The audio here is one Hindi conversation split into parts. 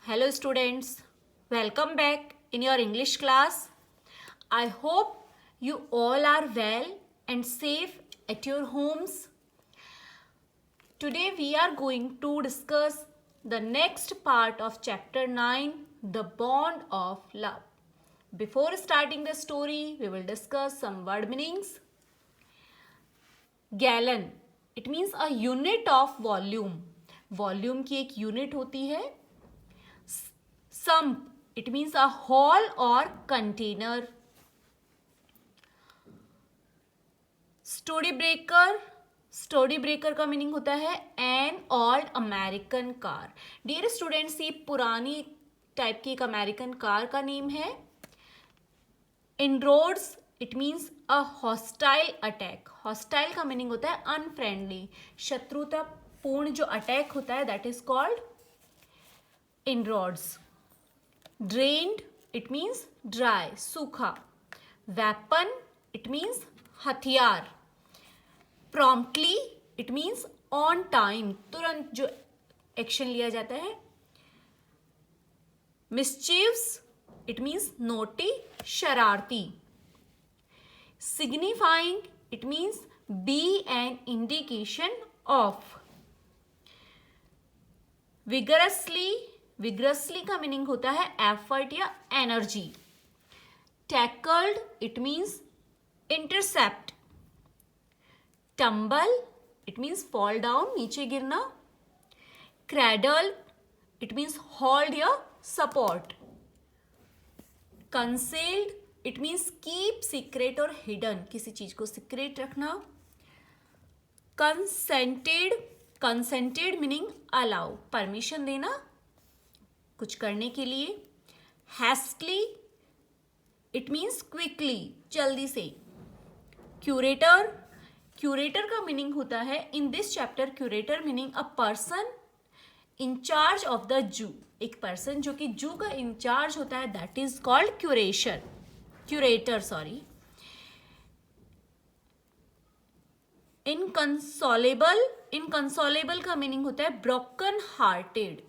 Hello students, welcome back in your English class. I hope you all are well and safe at your homes. Today we are going to discuss the next part of chapter 9, The Bond of Love. Before starting the story, we will discuss some word meanings. Gallon, it means a unit of volume. Volume की एक unit होती है. Sump, it means a hole or container. Studebaker का मीनिंग होता है an old American car. Dear students, ये पुरानी टाइप की एक अमेरिकन कार का नेम है. Inroads, it means a hostile attack. Hostile का मीनिंग होता है अनफ्रेंडली, शत्रुतापूर्ण जो अटैक होता है that is called inroads. Drained, it means dry, सूखा. वेपन, इट मीन्स हथियार. Promptly, it means on time, तुरंत जो एक्शन लिया जाता है. मिस्चीव्स, इट मीन्स नोटी, शरारती. Signifying, it means be an indication of. Vigorously का मीनिंग होता है एफर्ट या energy. Tackled, it means intercept. Tumble, it means fall down, नीचे गिरना. क्रैडल, इट मीन्स होल्ड या support. Concealed, it means keep secret और हिडन, किसी चीज को सीक्रेट रखना. कंसेंटेड मीनिंग अलाउ, परमिशन देना कुछ करने के लिए. हैस्टली, इट मीन्स क्विकली, जल्दी से. क्यूरेटर का मीनिंग होता है in this chapter. Curator meaning a person in charge of the जू. एक पर्सन जो कि जू का इंचार्ज होता है दैट इज कॉल्ड क्यूरेटर. इनकंसोलेबल का मीनिंग होता है broken hearted.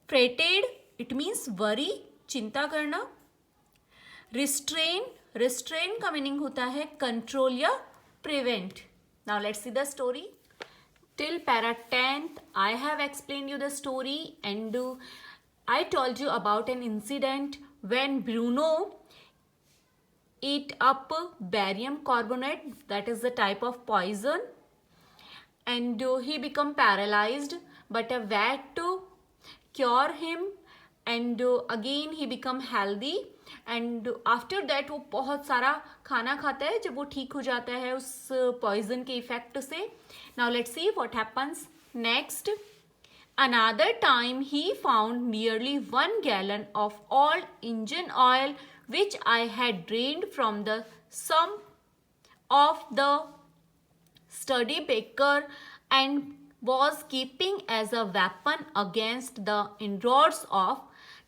Fretted, it means worry, चिंता करना. रिस्ट्रेन का मीनिंग होता है कंट्रोल या prevent. Now let's see the story. Till para 10th, I have explained you the story and I told you about an incident when Bruno ate up barium carbonate, that is the type of poison, and he become paralyzed, but a vet cure him and again he become healthy. And after that वो बहुत सारा खाना खाता है जब वो ठीक हो जाता है उस पॉइजन के इफेक्ट से. Now let's see what happens next. Another time he found nearly 1 gallon of old engine oil which I had drained from the sump of the study baker and was keeping as a weapon against the inroads of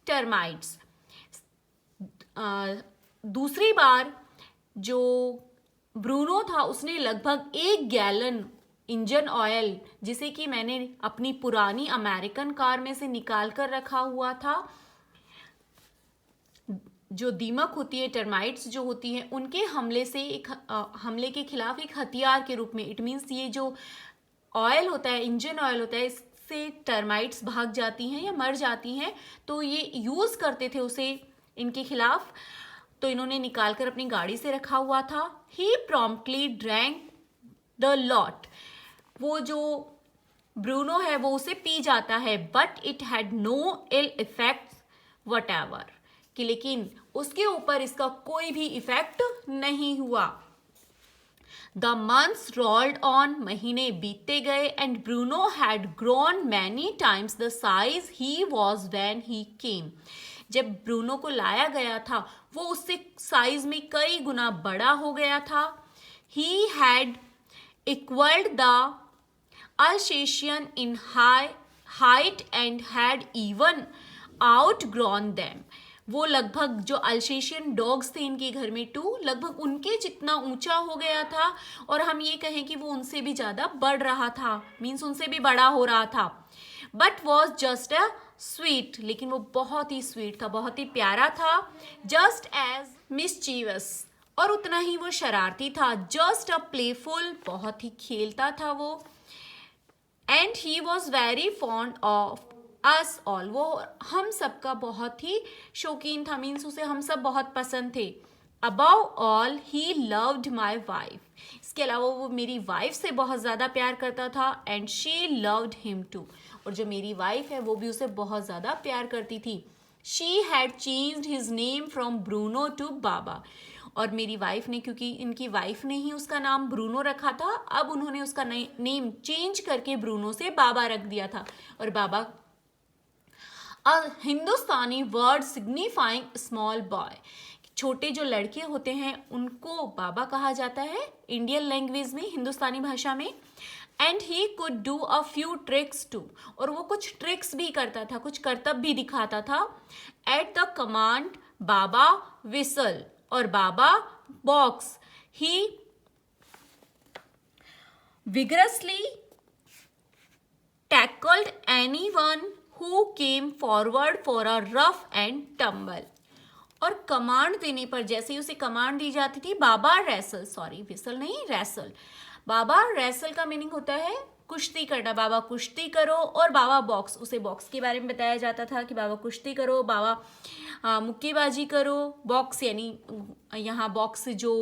termites. दूसरी बार जो ब्रूनो था उसने लगभग 1 गैलन इंजन ऑयल, जिसे कि मैंने अपनी पुरानी अमेरिकन कार में से निकाल कर रखा हुआ था, जो दीमक होती है, टर्माइट्स जो होती हैं, उनके हमले के खिलाफ एक हथियार के रूप में. इट मीन्स ये जो ऑयल होता है, इंजन ऑयल होता है, इससे टर्माइट्स भाग जाती हैं या मर जाती हैं, तो ये यूज करते थे उसे इनके खिलाफ. तो इन्होंने निकाल कर अपनी गाड़ी से रखा हुआ था. He promptly drank the lot. वो जो ब्रूनो है वो उसे पी जाता है. But it had no ill effect whatever, कि लेकिन उसके ऊपर इसका कोई भी इफेक्ट नहीं हुआ. द मंथ्स रोल्ड ऑन, महीने बीतते गए. And Bruno had grown many times the size he was when he came. जब ब्रूनो को लाया गया था वो उससे साइज में कई गुना बड़ा हो गया था. He had equalled the Alsatian in height and had even outgrown them. वो लगभग जो अल्सेशियन डॉग्स थे इनके घर में 2 लगभग उनके जितना ऊंचा हो गया था, और हम ये कहें कि वो उनसे भी ज़्यादा बढ़ रहा था, मीन्स उनसे भी बड़ा हो रहा था. But was just a sweet, लेकिन वो बहुत ही स्वीट था, बहुत ही प्यारा था. जस्ट एज मिस्चीवस, और उतना ही वो शरारती था. जस्ट अ प्लेफुल, बहुत ही खेलता था वो. And he was very fond of us all, वो हम सब का बहुत ही शौकीन था, मीन्स उसे हम सब बहुत पसंद थे. Above all he loved my wife, इसके अलावा वो मेरी वाइफ से बहुत ज़्यादा प्यार करता था. And she loved him too, और जो मेरी वाइफ है वो भी उसे बहुत ज़्यादा प्यार करती थी. She had changed his name from Bruno to Baba, और मेरी वाइफ ने, क्योंकि इनकी वाइफ ने ही उसका नाम ब्रूनो रखा था, अब उन्होंने उसका नेम चेंज करके ब्रूनो से बाबा रख दिया था. और बाबा अ हिंदुस्तानी वर्ड सिग्निफाइंग स्मॉल बॉय, छोटे जो लड़के होते हैं उनको बाबा कहा जाता है इंडियन लैंग्वेज में, हिंदुस्तानी भाषा में. And he could do a few tricks too, और वो कुछ ट्रिक्स भी करता था, कुछ करतब भी दिखाता था. At the command Baba whistle और बाबा box, he vigorously tackled anyone who came forward for a rough and tumble. और कमांड देने पर, जैसे ही उसे कमांड दी जाती थी, बाबा रेसल, सॉरी विसल नहीं, रेसल, बाबा रेसल का मीनिंग होता है कुश्ती करना, बाबा कुश्ती करो. और बाबा बॉक्स, उसे बॉक्स के बारे में बताया जाता था कि बाबा कुश्ती करो, बाबा मुक्केबाजी करो. बॉक्स यानी यहाँ बॉक्स, जो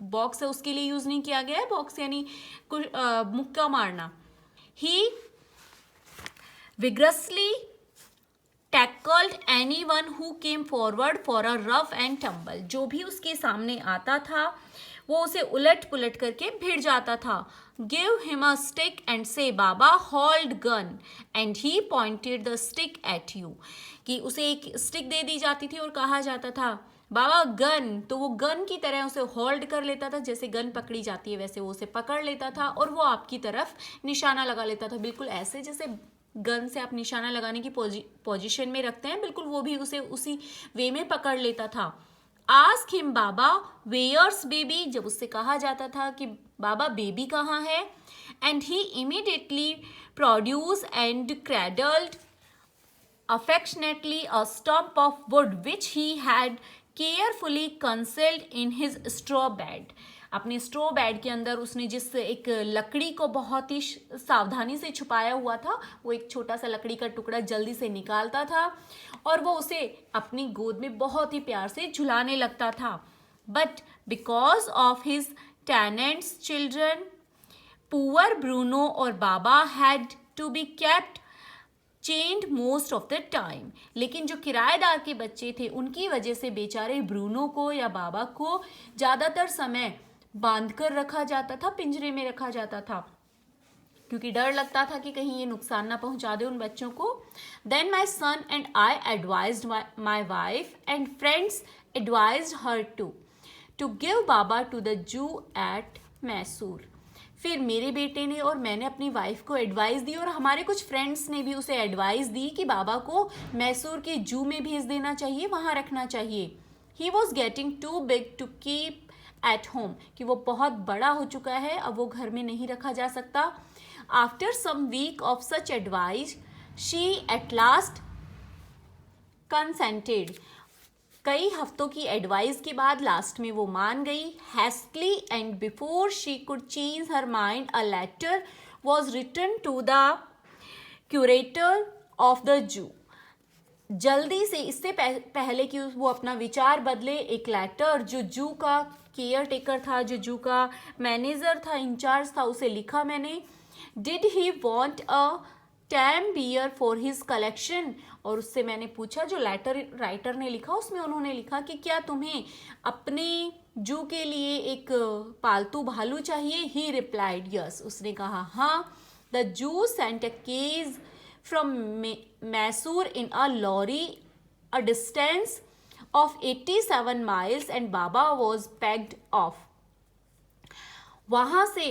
बॉक्स है उसके लिए यूज़ नहीं किया गया है, बॉक्स यानी मुक्का मारना. ही vigorously tackled anyone who came forward for a rough and tumble, जो भी उसके सामने आता था वो उसे उलट पुलट करके भिड़ जाता था. Give him a stick and say Baba hold gun and he pointed the stick at you, कि उसे एक स्टिक दे दी जाती थी और कहा जाता था बाबा गन, तो वो गन की तरह उसे होल्ड कर लेता था, जैसे गन पकड़ी जाती है वैसे वो उसे पकड़ लेता था और वो आपकी तरफ निशाना लगा लेता था, बिल्कुल ऐसे जैसे गन से आप निशाना लगाने की पोजीशन में रखते हैं, बिल्कुल वो भी उसे उसी वे में पकड़ लेता था. आस्क हिम बाबा वेयर्स बेबी, जब उससे कहा जाता था कि बाबा बेबी कहाँ है. And he immediately produce and cradled affectionately a stump of wood which he had carefully concealed in his straw bed. अपने स्ट्रॉ बेड के अंदर उसने जिस एक लकड़ी को बहुत ही सावधानी से छुपाया हुआ था, वो एक छोटा सा लकड़ी का टुकड़ा जल्दी से निकालता था और वो उसे अपनी गोद में बहुत ही प्यार से झुलाने लगता था. But because of his tenants children, poor Bruno और Baba had to be kept chained most of the time, लेकिन जो किराएदार के बच्चे थे उनकी वजह से बेचारे ब्रूनो को या बाबा को ज़्यादातर समय बांध कर रखा जाता था, पिंजरे में रखा जाता था, क्योंकि डर लगता था कि कहीं ये नुकसान ना पहुंचा दे उन बच्चों को. Then my son and I advised my wife and friends advised her to give Baba to the zoo at Mysore. फिर मेरे बेटे ने और मैंने अपनी वाइफ को एडवाइस दी और हमारे कुछ फ्रेंड्स ने भी उसे एडवाइस दी कि बाबा को मैसूर के जू में भेज देना चाहिए, वहाँ रखना चाहिए. He was getting too big to keep at home, कि वो बहुत बड़ा हो चुका है, अब वो घर में नहीं रखा जा सकता. After some week of such advice she at last consented. कई हफ्तों की एडवाइस के बाद लास्ट में वो मान गई. Hastily and before she could change her mind a letter was written to the curator of the zoo. जल्दी से, इससे पहले कि वो अपना विचार बदले, एक लेटर जो जू का केयर टेकर था, जो जू का मैनेजर था, इंचार्ज था, उसे लिखा मैंने. Did he want a tame bear for his collection, और उससे मैंने पूछा, जो लेटर राइटर ने लिखा उसमें उन्होंने लिखा कि क्या तुम्हें अपने जू के लिए एक पालतू भालू चाहिए. ही रिप्लाइड यस, उसने कहा हाँ. The zoo sent a cage from Mysore in a lorry a distance of 87 miles and Baba was packed off. वहाँ से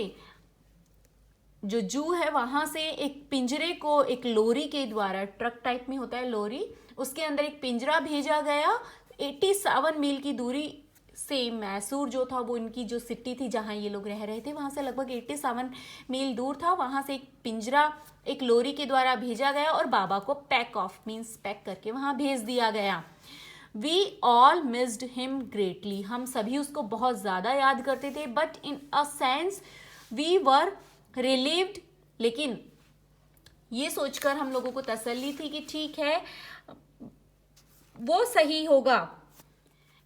जो जू है वहाँ से एक पिंजरे को एक लोरी के द्वारा, ट्रक टाइप में होता है लोरी, उसके अंदर एक पिंजरा भेजा गया 87 मील की दूरी से। मैसूर जो था वो इनकी जो सिटी थी जहाँ ये लोग रह रहे थे वहाँ से लगभग 87 मील दूर था। वहाँ से एक पिंजरा एक लोरी के द्वारा भेजा गया और बाबा को पैक ऑफ मीन्स पैक करके वहाँ भेज दिया गया। We all missed him greatly, हम सभी उसको बहुत ज़्यादा याद करते थे। But in a sense we were relieved, लेकिन ये सोचकर हम लोगों को तसल्ली थी कि ठीक है वो सही होगा।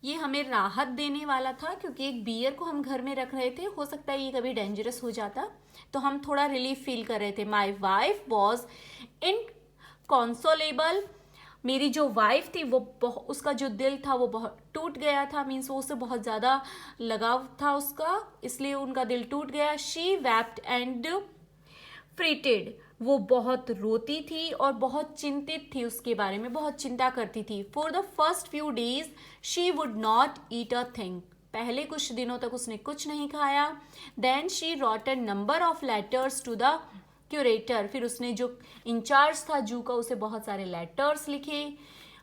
ये हमें राहत देने वाला था क्योंकि एक बियर को हम घर में रख रहे थे, हो सकता है ये कभी डेंजरस हो जाता, तो हम थोड़ा रिलीफ फील कर रहे थे। माई वाइफ वॉज इनकॉन्सोलेबल, मेरी जो वाइफ थी वो उसका जो दिल था वो बहुत टूट गया था, मीन्स वो उससे बहुत ज़्यादा लगाव था उसका, इसलिए उनका दिल टूट गया। शी वेप्ट एंड फ्रीटेड, वो बहुत रोती थी और बहुत चिंतित थी, उसके बारे में बहुत चिंता करती थी। For the first few days she would not eat a thing, पहले कुछ दिनों तक उसने कुछ नहीं खाया। Then she wrote a number of letters to the curator, फिर उसने जो इंचार्ज था जू का उसे बहुत सारे लेटर्स लिखे।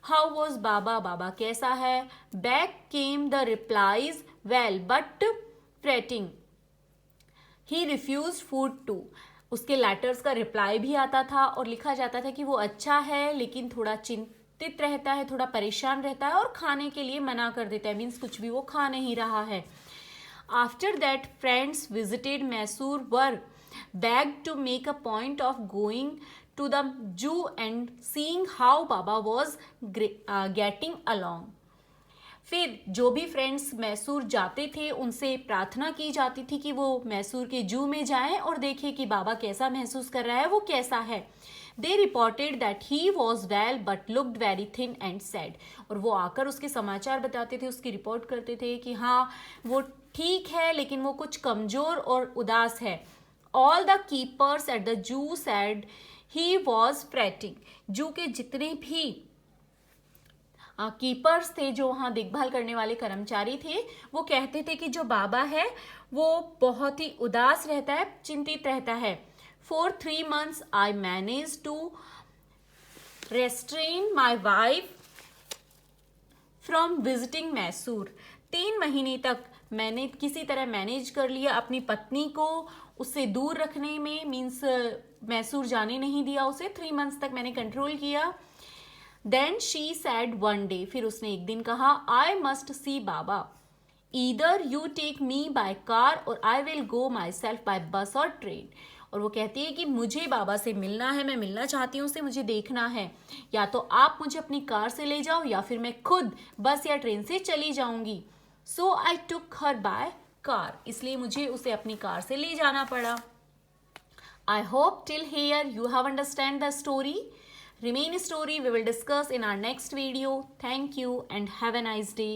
हाउ वॉज बाबा, बाबा कैसा है। Back came the replies well but fretting, he refused food too, उसके लेटर्स का रिप्लाई भी आता था और लिखा जाता था कि वो अच्छा है लेकिन थोड़ा चिंतित रहता है, थोड़ा परेशान रहता है और खाने के लिए मना कर देता है, मीन्स कुछ भी वो खा नहीं रहा है। After that friends visited Mysore were begged to make a point of going to the zoo and seeing how Baba was getting along. फिर जो भी फ्रेंड्स मैसूर जाते थे उनसे प्रार्थना की जाती थी कि वो मैसूर के जू में जाएं और देखें कि बाबा कैसा महसूस कर रहा है, वो कैसा है। दे reported that he was well but looked very thin and sad, और वो आकर उसके समाचार बताते थे, उसकी रिपोर्ट करते थे कि हाँ वो ठीक है लेकिन वो कुछ कमज़ोर और उदास है। All the keepers at the zoo said he was fretting. जू के जितने भी कीपर्स थे, जो वहाँ देखभाल करने वाले कर्मचारी थे, वो कहते थे कि जो बाबा है वो बहुत ही उदास रहता है, चिंतित रहता है। For 3 months I managed to restrain my wife from visiting Mysore, 3 महीने तक मैंने किसी तरह मैनेज कर लिया अपनी पत्नी को उससे दूर रखने में, मीन्स मैसूर जाने नहीं दिया उसे, 3 मंथ्स तक मैंने कंट्रोल किया। Then she said one day, फिर उसने एक दिन कहा I must see Baba, either you take me by car or I will go myself by bus or train. और वो कहती है कि मुझे बाबा से मिलना है, मैं मिलना चाहती हूँ उससे, मुझे देखना है, या तो आप मुझे अपनी कार से ले जाओ या फिर मैं खुद बस या ट्रेन से चली जाऊंगी। सो आई टुक हर बाय कार, इसलिए मुझे उसे अपनी कार से ले जाना पड़ा। I hope till here you have understand the story. Remain story we will discuss in our next video. Thank you and have a nice day.